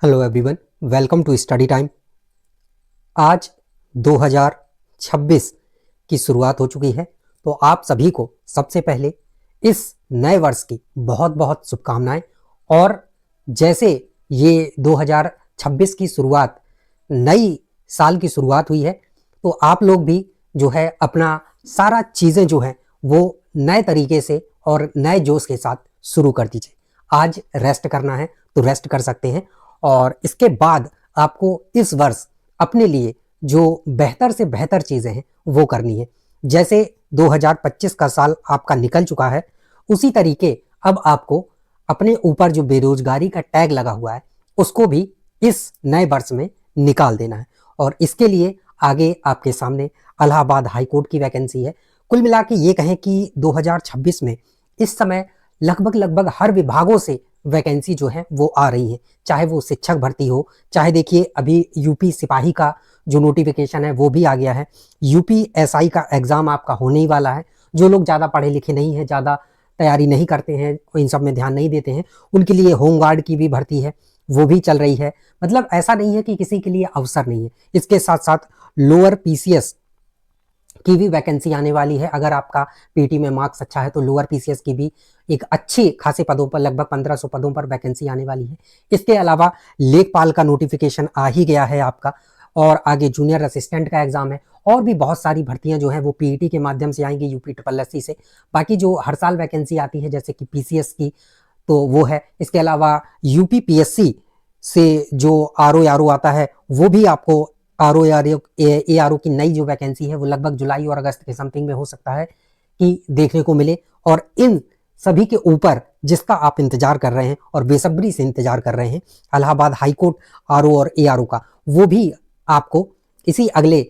Hello everyone, welcome to study time. आज 2026 की शुरुआत हो चुकी है, तो आप सभी को सबसे पहले इस नए वर्ष की बहुत बहुत शुभकामनाएं। और जैसे ये 2026 की शुरुआत, नई साल की शुरुआत हुई है, तो आप लोग भी जो है अपना सारा चीज़ें जो हैं वो नए तरीके से और नए जोश के साथ शुरू कर दीजिए। आज रेस्ट करना है तो रेस्ट कर सकते हैं, और इसके बाद आपको इस वर्ष अपने लिए जो बेहतर से बेहतर चीज़ें हैं वो करनी है। जैसे 2025 का साल आपका निकल चुका है, उसी तरीके अब आपको अपने ऊपर जो बेरोजगारी का टैग लगा हुआ है उसको भी इस नए वर्ष में निकाल देना है। और इसके लिए आगे आपके सामने इलाहाबाद हाई कोर्ट की वैकेंसी है। कुल मिला के ये कहें कि 2026 में इस समय लगभग हर विभागों से वैकेंसी जो है वो आ रही है, चाहे वो शिक्षक भर्ती हो, चाहे देखिए अभी यूपी सिपाही का जो नोटिफिकेशन है वो भी आ गया है। यूपी एसआई का एग्ज़ाम आपका होने ही वाला है। जो लोग ज़्यादा पढ़े लिखे नहीं हैं, ज़्यादा तैयारी नहीं करते हैं, इन सब में ध्यान नहीं देते हैं, उनके लिए होमगार्ड की भी भर्ती है, वो भी चल रही है। मतलब ऐसा नहीं है कि किसी के लिए अवसर नहीं है। इसके साथ साथ लोअर पीसीएस की भी वैकेंसी आने वाली है। अगर आपका पीटी में मार्क्स अच्छा है तो लोअर पीसीएस की भी एक अच्छे खासे पदों पर, लगभग 1500 पदों पर वैकेंसी आने वाली है। इसके अलावा लेखपाल का नोटिफिकेशन आ ही गया है आपका, और आगे जूनियर असिस्टेंट का एग्जाम है, और भी बहुत सारी भर्तियां जो हैं वो पीईटी के माध्यम से आएंगी, यूपी ट्रिपल एससी से। बाकी जो हर साल वैकेंसी आती है जैसे कि पीसीएस की, तो वो है। इसके अलावा यूपी पीएससी से जो आरओ आता है वो भी आपको आरओ की नई जो वैकेंसी है वो लगभग जुलाई और अगस्त के समथिंग में हो सकता है कि देखने को मिले। और इन सभी के ऊपर जिसका आप इंतजार कर रहे हैं और बेसब्री से इंतजार कर रहे हैं, इलाहाबाद हाई कोर्ट आरओ और एआरओ का, वो भी आपको इसी अगले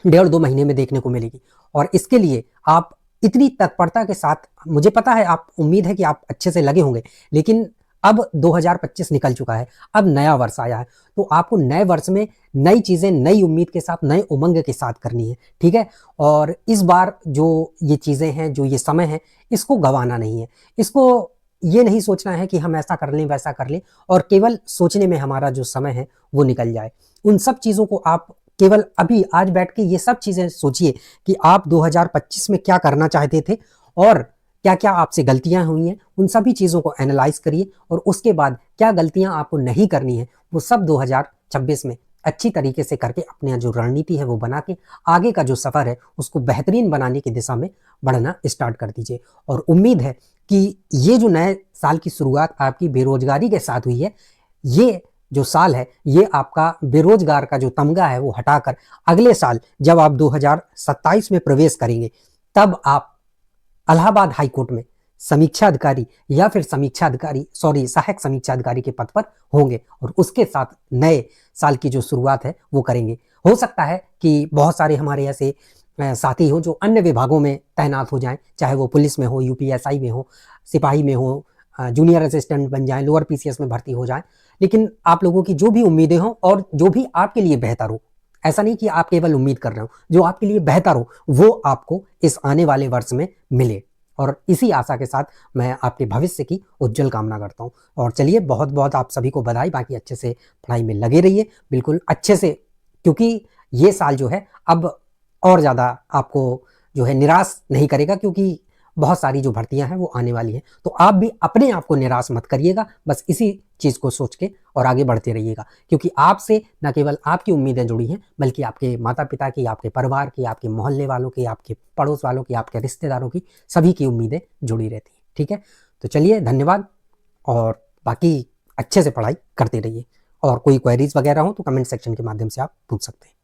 1.5-2 महीने में देखने को मिलेगी। और इसके लिए आप इतनी तत्परता के साथ, मुझे पता है, आप उम्मीद है कि आप अच्छे से लगे होंगे, लेकिन अब 2025 निकल चुका है, अब नया वर्ष आया है, तो आपको नए वर्ष में नई चीज़ें नई उम्मीद के साथ, नए उमंग के साथ करनी है, ठीक है। और इस बार जो ये चीज़ें हैं, जो ये समय है, इसको गंवाना नहीं है। इसको ये नहीं सोचना है कि हम ऐसा कर लें वैसा कर लें, और केवल सोचने में हमारा जो समय है वो निकल जाए। उन सब चीज़ों को आप केवल अभी आज बैठ के ये सब चीज़ें सोचिए कि आप 2025 में क्या करना चाहते थे और क्या क्या आपसे गलतियां हुई हैं। उन सभी चीज़ों को एनालाइज करिए, और उसके बाद क्या गलतियां आपको नहीं करनी है वो सब 2026 में अच्छी तरीके से करके अपने जो रणनीति है वो बना के आगे का जो सफ़र है उसको बेहतरीन बनाने की दिशा में बढ़ना स्टार्ट कर दीजिए। और उम्मीद है कि ये जो नए साल की शुरुआत आपकी बेरोजगारी के साथ हुई है, ये जो साल है ये आपका बेरोजगार का जो तमगा है वो हटाकर अगले साल जब आप 2027 में प्रवेश करेंगे, तब आप इलाहाबाद हाई कोर्ट में समीक्षा अधिकारी या फिर सहायक समीक्षा अधिकारी के पद पर होंगे, और उसके साथ नए साल की जो शुरुआत है वो करेंगे। हो सकता है कि बहुत सारे हमारे ऐसे साथी हों जो अन्य विभागों में तैनात हो जाएं, चाहे वो पुलिस में हो, यूपीएसआई में हो, सिपाही में हो, जूनियर असिस्टेंट बन जाएं, लोअर पीसीएस में भर्ती हो जाएं। लेकिन आप लोगों की जो भी उम्मीदें हों और जो भी आपके लिए बेहतर हो, ऐसा नहीं कि आप केवल उम्मीद कर रहे हो, जो आपके लिए बेहतर हो वो आपको इस आने वाले वर्ष में मिले। और इसी आशा के साथ मैं आपके भविष्य की उज्जवल कामना करता हूँ। और चलिए, बहुत बहुत आप सभी को बधाई। बाकी अच्छे से पढ़ाई में लगे रहिए, बिल्कुल अच्छे से, क्योंकि ये साल जो है अब और ज़्यादा आपको जो है निराश नहीं करेगा, क्योंकि बहुत सारी जो भर्तियां हैं वो आने वाली हैं। तो आप भी अपने आप को निराश मत करिएगा, बस इसी चीज़ को सोच के और आगे बढ़ते रहिएगा, क्योंकि आपसे न केवल आपकी उम्मीदें जुड़ी हैं, बल्कि आपके माता पिता की, आपके परिवार की, आपके मोहल्ले वालों की, आपके पड़ोस वालों की, आपके रिश्तेदारों की, सभी की उम्मीदें जुड़ी रहती हैं, ठीक है। तो चलिए, धन्यवाद, और बाकी अच्छे से पढ़ाई करते रहिए। और कोई क्वेरीज वगैरह हो तो कमेंट सेक्शन के माध्यम से आप पूछ सकते हैं।